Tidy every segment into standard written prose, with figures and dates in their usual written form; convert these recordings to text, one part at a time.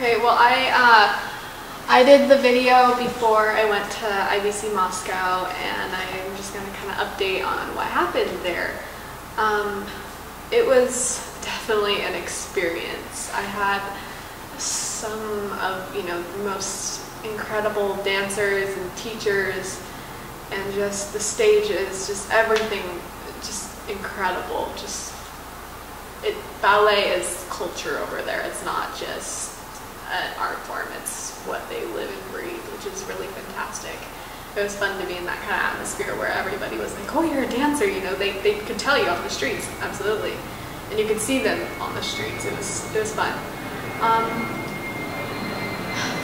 Okay, well I did the video before I went to IBC Moscow, and I'm just going to kind of update on what happened there. It was definitely an experience. I had some of, the most incredible dancers and teachers, and just the stages, just everything, just incredible. Ballet is culture over there. It's not just an art form, it's what they live and breathe, which is really fantastic. It was fun to be in that kind of atmosphere where everybody was like, oh, you're a dancer, they could tell you off the streets, absolutely. And you could see them on the streets. It was fun.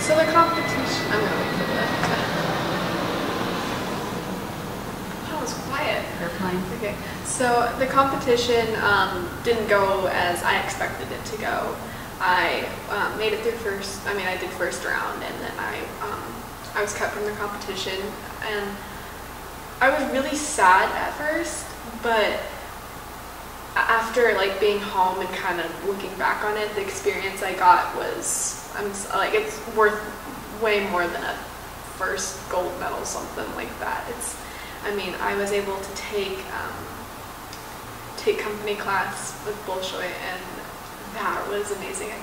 So the competition, I'm gonna wait for that was quiet. Airplane. Okay, so the competition didn't go as I expected it to go. I made it through I did first round, and then I was cut from the competition, and I was really sad at first, but after being home and kind of looking back on it, the experience I got was, it's worth way more than a first gold medal, something like that. I was able to take company class with Bolshoi, and that was amazing. I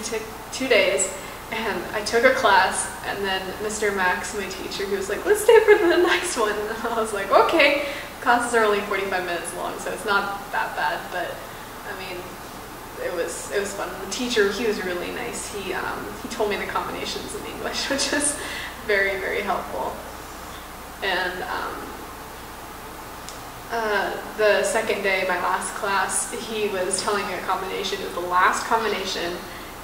took 2 days, and I took a class, and then Mr. Max, my teacher, he was like, let's stay for the next one. And I was like, okay. Classes are only 45 minutes long, so it's not that bad, but it was fun. The teacher, he was really nice. He told me the combinations in English, which is very, very helpful. And the second day, my last class, he was telling me a combination. It was the last combination,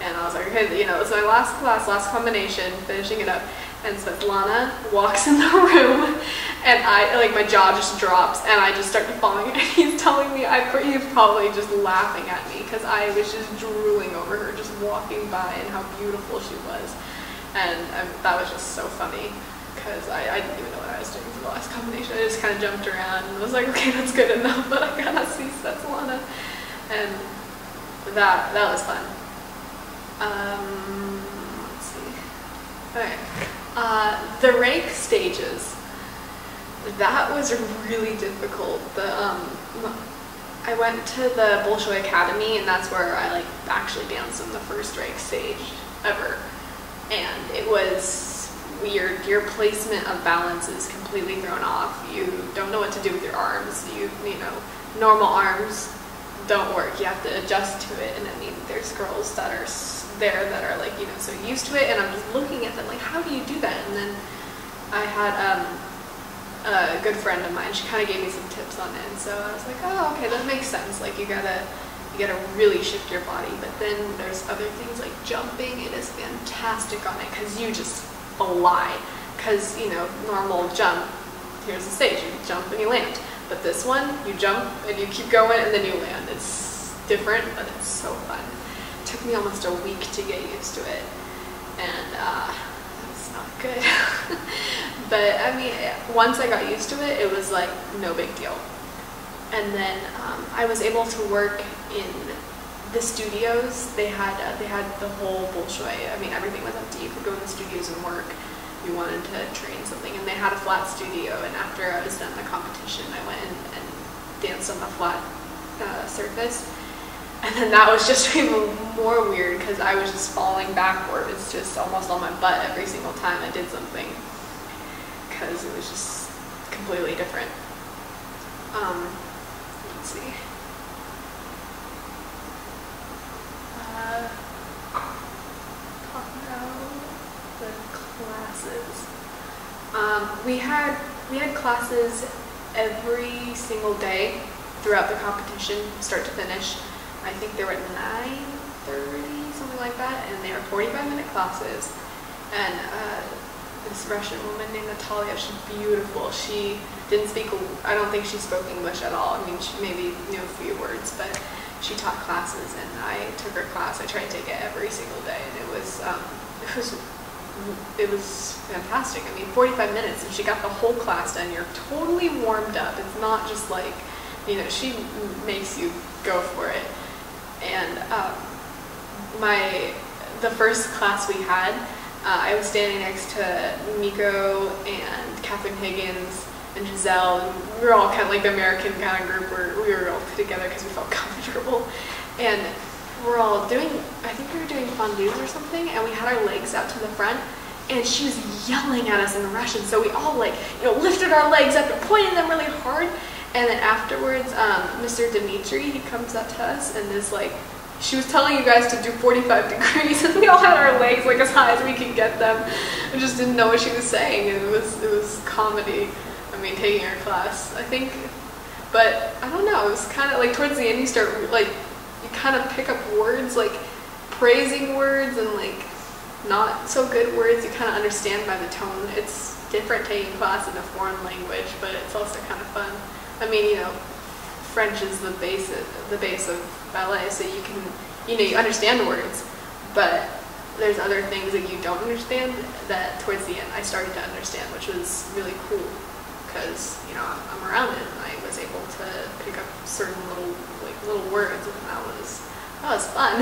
and I was like, okay, it's my last class, last combination, finishing it up. And Svetlana walks in the room, and my jaw just drops, and I just start falling. And he's telling me, he's probably just laughing at me, because I was just drooling over her, just walking by, and how beautiful she was. And that was just so funny, because I didn't even know what I was doing for the last combination. I just kind of jumped around and was like, okay, that's good enough, but I gotta see Svetlana. And that was fun. Let's see. Okay. The rake stages, that was really difficult. I went to the Bolshoi Academy, and that's where I actually danced on the first rake stage ever. And it was weird. Your placement of balance is completely thrown off. You don't know what to do with your arms. Normal arms don't work. You have to adjust to it. And there's girls that are there that are so used to it, and I'm just looking at them like, how do you do that? And then I had a good friend of mine, she kind of gave me some tips on it, and so I was like, oh, okay, that makes sense. You gotta really shift your body. But then there's other things like jumping. It is fantastic on it, because you just fly. Because normal jump, here's the stage, you jump and you land. But this one, you jump and you keep going and then you land. It's different, but it's so fun. It took me almost a week to get used to it, and it's not good. But once I got used to it, it was no big deal. And then I was able to work in the studios. They had the whole Bolshoi. Everything was empty. You could go in the studios and work. You wanted to train something, and they had a flat studio. And after I was done the competition, I went and danced on the flat surface. And then that was just even more weird, because I was just falling backwards, just almost on my butt every single time I did something, because it was just completely different. Let's see. Talk about the classes. We had classes every single day throughout the competition, start to finish. I think they were at 9:30, something like that, and they were 45-minute classes. And this Russian woman named Natalia, she's beautiful. She didn't speak, I don't think she spoke English at all. She maybe knew a few words, but she taught classes, and I took her class. I tried to take it every single day, and it was fantastic. 45 minutes, and she got the whole class done. You're totally warmed up. It's not just she makes you go for it. And my the first class we had, I was standing next to Miko and Catherine Higgins and Giselle, and we were all kind of like the American kind of group where we were all put together because we felt comfortable. And we're all doing, I think we were doing fondues or something, and we had our legs out to the front, and she was yelling at us in Russian, so we all like, lifted our legs up and pointed them really hard. And then afterwards, Mr. Dimitri, he comes up to us and is like, she was telling you guys to do 45 degrees, and we all had our legs like as high as we could get them. We just didn't know what she was saying, and it was comedy. I mean, taking her class, I think. But I don't know, it was kind of like towards the end you start like, you kind of pick up words, like praising words and like not so good words you kind of understand by the tone. It's different taking class in a foreign language, but it's also kind of fun. I mean, French is the base of ballet, so you can, you understand the words, but there's other things that you don't understand that towards the end I started to understand, which was really cool because, I'm around it and I was able to pick up certain little words, and that was fun.